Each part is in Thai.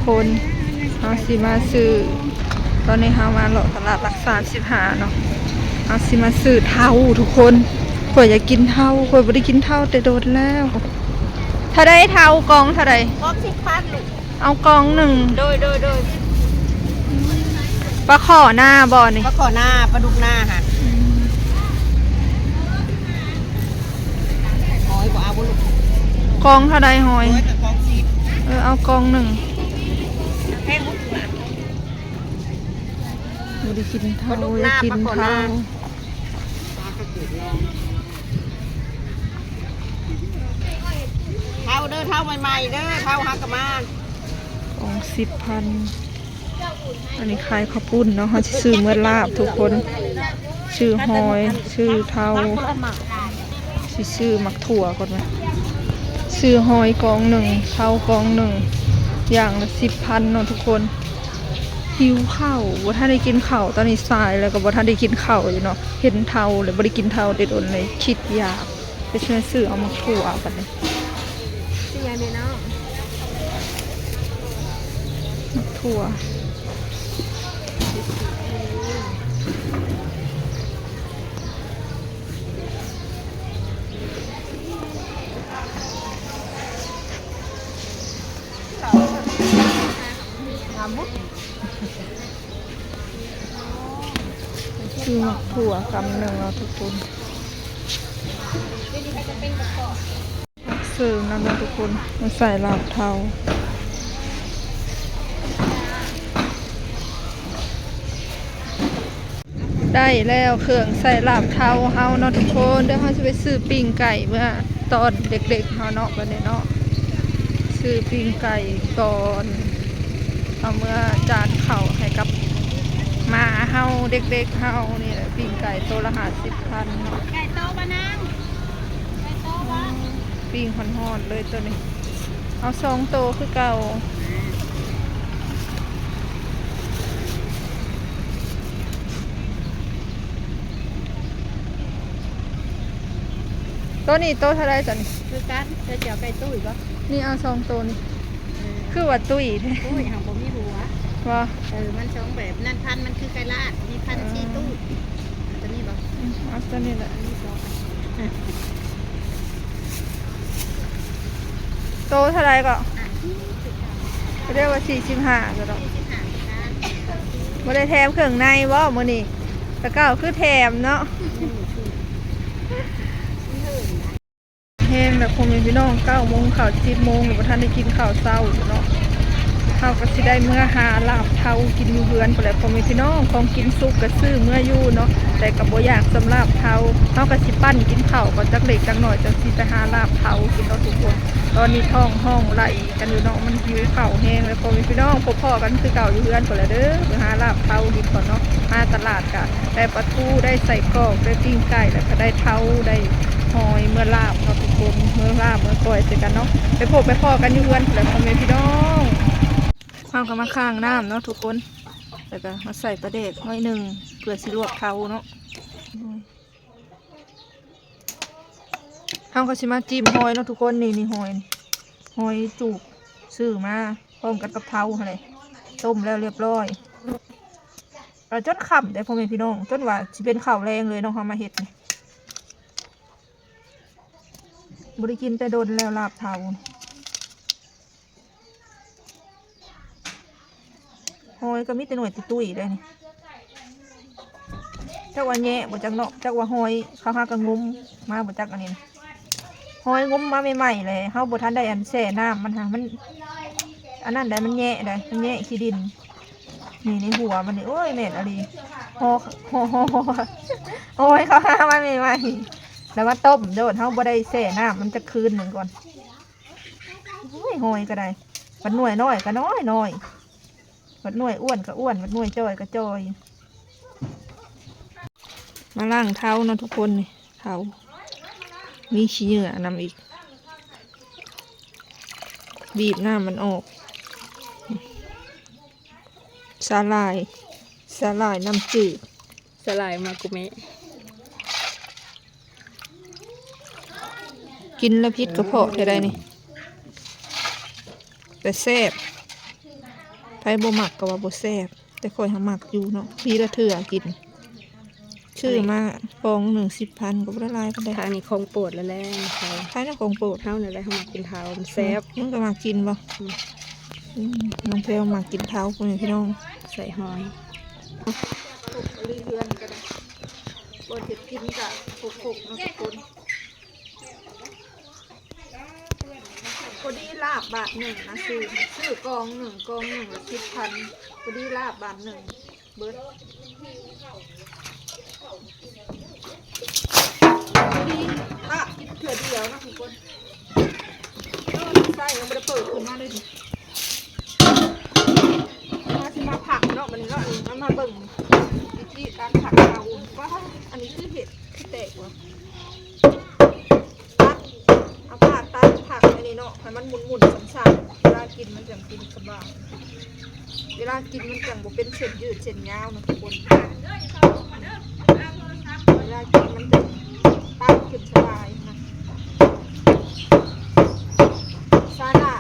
คนเอาสิมาซื้อตอนนี้เฮามาหลอกตลาดหลัก35เนาะเอาสิมาซื้อเท่าทุกคนข่อยอยากกินเท่าข่อยบ่ได้กินเท่าแต่โดนแล้วถ้าได้เท่ากองเท่าใดกอง10,000ลูกเอากองหนึ่งโดยปลาขอหน้าบ่นี่ปลาขอหน้าปลาดุกหน้าค่ะหอยบ่เอาบ่ลูกกองเท่าใดหอยกับกอง10เอากองหนึ่งแพงบ่บ่ได้กินเท่าอยากกินเท่าเท่าเด้อเท่าใหม่ๆเด้อเท่าฮักกะมาของ10,000อันนี้ขายข้าวปุ้นเนาะเขาจะซื้อเมื่อลาบทุกคนชื่อหอยชื่อเท่าชื่อมักถั่วก่อนไหมซื้อหอยกองหนึ่งเท่ากองหนึ่งอย่างละ10,000เนาะทุกคนหิวข้าวบ่ท่านได้กินข้าวตอนนี้สายแล้วก็บ่ท่านได้กินข้าวอยู่เนาะเห็นเท่าเลยบ่ได้กินเท่าเด็ดอ่อนเลยคิดอยากไปช่วยซื้อเอามักถั่วกันเลยซื้อยังไงเนาะมักถั่วซื้อมักถั่วกำหนึ่งเราทุกคนซื้อนั่นนะทุกคนมาใส่ลาบเทาได้แล้วเครื่องใส่ลาบเทาเฮาเนาะทุกคนเดี๋ยวเราจะไปซื้อปิ้งไก่เมื่อตอนเด็กๆเฮาเนาะวันนี้เนาะซื้อปิ้งไก่ก่อนเอาเมื่อจานเข่าให้กับมาเฮาเด็กๆเฮานี่แหละปิ้งไก่ตัวละ50,000เนาะไก่โตบะนางไก่โตบะปิ้งห่อนๆเลยตัวนี้เอา2 โตคือเก่าตัวนี้โตเท่าไรจันคือกันจะเจียวไก่ตุ้ยปะนี่เอา2 โตนี่คือว่าตุ้ยแท้ตุ้ยหางผมมีหัวว่ามันสองแบบนั่นพันมันคือไก่ลาดมีพันชีตุ้ยตัวนี้ปะเอาตัวนี้แหละโตเท่าไรก็เรียกว่า45ก็ได้บ่ได้แถมเครื่องในบ่มื้อนี้ตะเก้าคือแถมเนาะแห้งแบบคงมีพี่น้อง9 โมงข่าว10 โมงหรือว่าท่านได้กินข้าวเช้าอยู่เนาะเขาก็สิได้เมื่อหาลาบเทากินอยู่เฮือนไปแล้วคงมีพี่น้องของกินสุกก็ซื้อเมื่ออยู่เนาะแต่กับบ่อยากสำหรับเทาเขาก็สิปั้นกินข้าวก่อนจักเล็กจักหน่อยจังสิไปหาลาบเทากินเนาะทุกคนตอนนี้ท้องห้องไหลกันอยู่เนาะมันหิวข้าวแห้งแล้วคงมีพี่น้องพบพ่อกันคือเก่าอยู่เฮือนไปแล้วเด้อไปหาลาบเทากินก่อนเนาะมาตลาดกะได้ปลาทูได้ใส่กรอกได้ปิ้งไก่แล้วก็ได้เทาได้หอยเมื่อลาบเนาะทุกคนเมื่อลาบเมื่อก้อยเสร็จกันเนาะไปพบไปพ่อกันอยู่เฮือนแล้วคงมีพี่น้องข้าวก็มาข้างน้ำเนาะทุกคนแล้วก็มาใส่ปลาเด็กน้อยหนึ่งเพื่อสิลวกเทาเนาะข้าวก็สิมาจิ้มหอยเนาะทุกคนนี่หอยจูบซื้อมาพร้อมกันกับเทาอะไรต้มแล้วเรียบร้อยจนค่ำแต่พ่อแม่พี่น้องจนว่าสิเป็นข้าวแรงเลยน้องเขามาเห็ดนี่บริกินแต่โดนแล้วลาบเทาหอยก็มีแต่หน่วยตุ้ยๆได้นี่จักว่าแง่บ่จักเนาะจักว่าหอยเขาหากระงุ้มมาบ่จักอันนี้หอยงุ้มมาใหม่ๆเลยเฮาบ่ทันได้อันแช่น้ำมันหามันอันนั้นได้มันแง่ได้มันแง่ขี้ดินนี่ในหัวมันนี่โอ้ยแม่นอะไรหอยเขาหามาใหม่ๆแล้วมาต้มโดดเฮาบ่ได้แช่น้ำมันจะคืนหนึ่งก่อนโอ้ยหอยก็ได้มันหน่วยน้อยก็น้อยวัดหน่วยอ้วนก็อ้วนวัดหน่วยจอยก็จอยมาล่างเท้านะทุกคนนี่เท้ามีขี้เหงื่อนำอีกบีบหน้ามันออกสาลายน้ำจืดสลายมากุเมะกินแล้วพิษกระเพาะได้นี่แต่แซ่บ ไผบ่มักก็ว่าบ่แซ่บแต่ข่อยหามักอยู่เนาะปีละเทื่อกินชื่อมากองหนึ่ง10,000ก็บ่ได้หลายปานใด ทางนี้ของโปรดแล้วแหละเขา ขายน้ำของโปรด เท่านั่นแหละเขามากินเท้ามันแซ่บ มึงก็มากินบ่น้องเพลวมากินเท้าคนพี่น้อง ใส่หอย เรือนก็ได้บนเห็ดกินกับผกๆนะทุกคนพอดีลาบบาทหนึ่งนะซื้อกองหนึ่งละ10,000พอดีลาบบาทหนึ่งเบิร์ดพอดีกินเถื่อเดียวนะทุกคนไส้ยังไม่ได้เปิดขึ้นมาเลยดิมาสิมาผักเนาะมันเนาะมาเบิ่งวิธีการผักเราว่าอันนี้คือเห็ดที่แตกวะตัดเอาผ้าตัดผักอันนี้เนาะให้มันหมุนๆสั่นๆเวลากินมันจังกินสบายเวลากินมันจังบ่เป็นเส้นยืดเส้นยาวนะทุกคนเวลากินมันจะตัดขึ้นสบายนะสาหร่า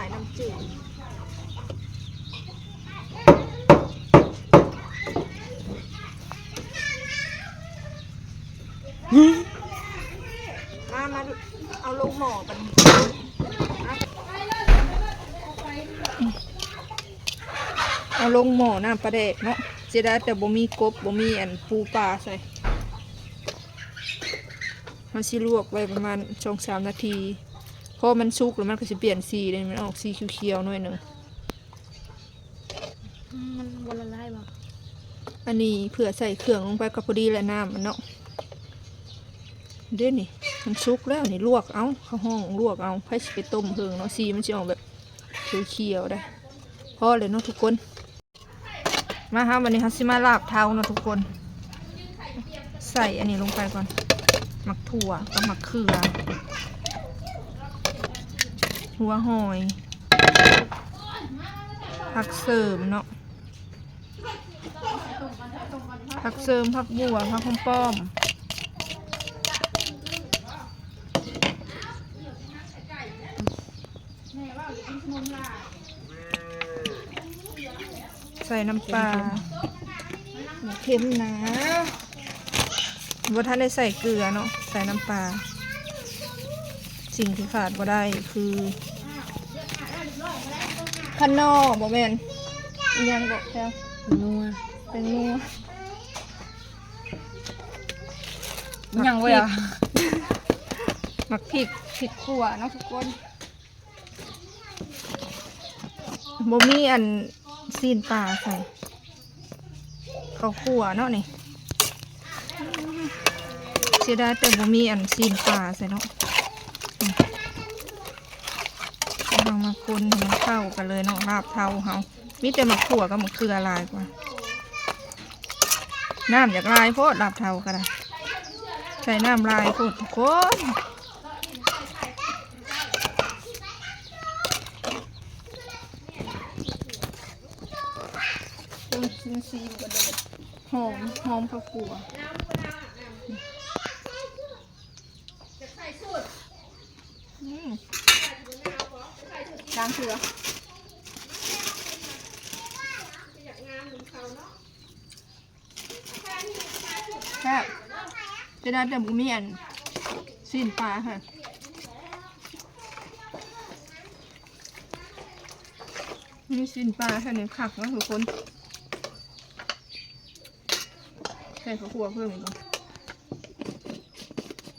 ยน้ำจืดมาเอาลงหม้อกันเอาลงหม้อน้ำปลาแดกเนาะเสียดายแต่บ่มีกบบ่มีอันปูปลาใส่มันสิลวกไว้ประมาณ 2-3 นาทีพอมันสุกแล้วมันก็สิเปลี่ยนสีเลยมันออกสีเขียวๆหน่อยหนึง มันวันละลายบ่ อันนี้เผื่อใส่เครื่องลงไปก็พอดีแหละน้ำมันเนาะเดี๋ยวนี่มันสุกแล้วนี่ลวกเอาเข้าห้องลวกเอาให้ไปต้มเพิ่งเนาะสีมันจะออกแบบเขียวๆได้พอเลยเนาะทุกคนมาฮะวันนี้ฮัสิมาลาบเท้าเนาะทุกคนใส่อันนี้ลงไปก่อนหมักถั่วกับหมักเขือหัวหอยผักเสริมเนาะผักเสริมผักบัวผักหอมป้อมใส่น้ำปลาเค็มนะว่าท่านได้ใส่เกลือเนาะใส่น้ำปลาสิ่งที่ขาดบ่ได้คือข้างนอกบ่แม่นอีหยังบอกแค่ นัว เป็นนัว ยังไว้อ่ะ หมักพริกขั่วเนาะทุกคนบ่มีอันซีนปลาใส่ข้าวขั่วเนาะนี่เสียดายแต่บ่มีอันซีนปลาใส่เนาะลองมาคนให้มันเข้ากันเลยเนาะลาบเทาเฮามีแต่หมักขั่วกับหมักเขือลายกว่าน้ำอยากลายโพดลาบเทาก็ได้ใส่น้ำลายโพดทุกคนต้องซีนกันเลยหอมข้าวคั่วล้างเสือแค่จะได้แต่บุมีอันซีนปลาค่ะมีซีนปลาแค่นี้ผักนะทุกคนใส่ข้าวคั่วเพิ่มอีก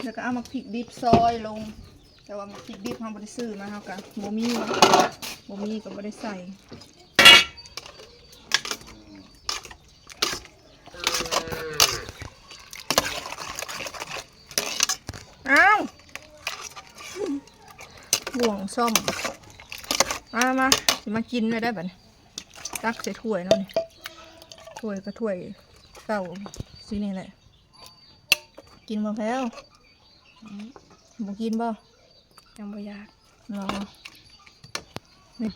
แล้วก็เอามาพริกดิบซอยลงแต่ว่าพริกดิบเราไม่ได้ซื้อมาเท่ากันบ่มีก็ไม่ได้ใส่อ้าวบ่วงส้มมาสิมากินเลยได้บัดนี้ตักใส่ถ้วยเนาะนี่ถ้วยก็ถ้วยเก่าสินี่แหละกินบ่แพ้วบ่กินบ่ยังบ่อยาก รอนี่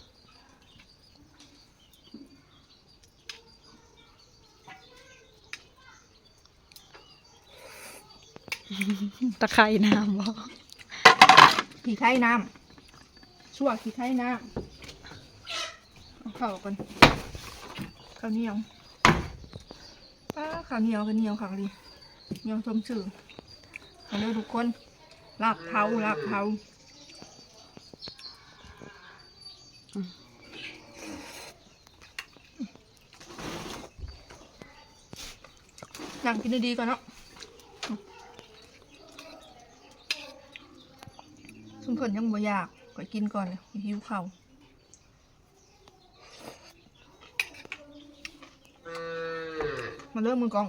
ตะไคร่น้ำบ่ ขี้ไข่น้ำชั่วขี้ไข่น้ำ ข้าวกันข้าวเหนียวป้าข้าวเหนียวกันเหนียวค่ะดิเหนียวชมชื่อมาเลยทุกคนลาบเทานั่งกินดีๆก่อนเนาะชุมเพิ่นยังบ่อยากก็กินก่อนเลยหิวข้าวมาเริ่มมือกอง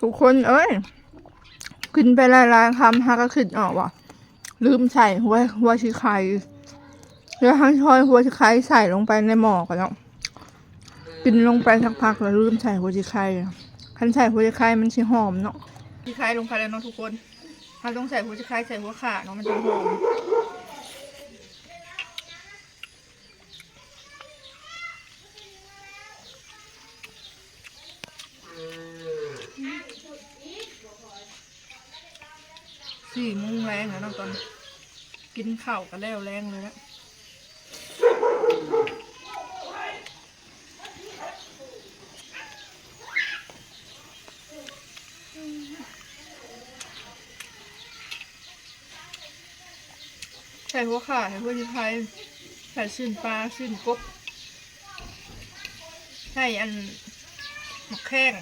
ทุกคนเอ้ยกินไปหลายๆคำฮะก็คิดออกว่ะลืมใส่หัวชีไข่แล้วทั้งช้อยหัวชีไข่ใส่ลงไปในหม้อก่อนเนาะกินลงไปสักพักแล้วลืมใส่หัวชีไข่คันใส่หัวชีไข่มันสิหอมเนาะชีไข่ลงไปแล้วเนาะทุกคนถ้าต้องใส่หัวชีไข่ใส่หัวข่าเนาะมันจะหอม4 โมงแรงแล้วเนาะตอนกินข้าวกันแล้วแรงเลยนะใส่หัวข่าใส่หัวชีไข่ใส่ชิ้นปลาชิ้นกบใส่อันหมกแข้ง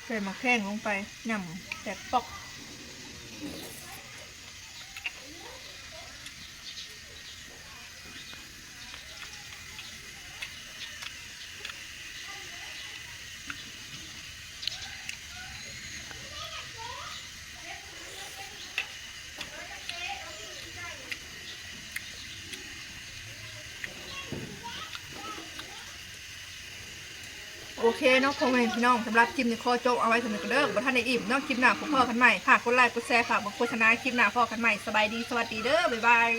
ใส่หมกแข้งลงไปหย่ำแตกปอกโอเคเนาะพ่อแม่พี่น้องสำหรับคลิปนี้ขอจบเอาไว้สำหรับกันเด้อบ่ทันได้อิ่มเนาะคลิปหน้าพบกันใหม่ฝากกดไลค์กดแชร์ฝากกดโฆษณาคลิปหน้าพบกันใหม่สบายดีสวัสดีเด้อบ๊ายบาย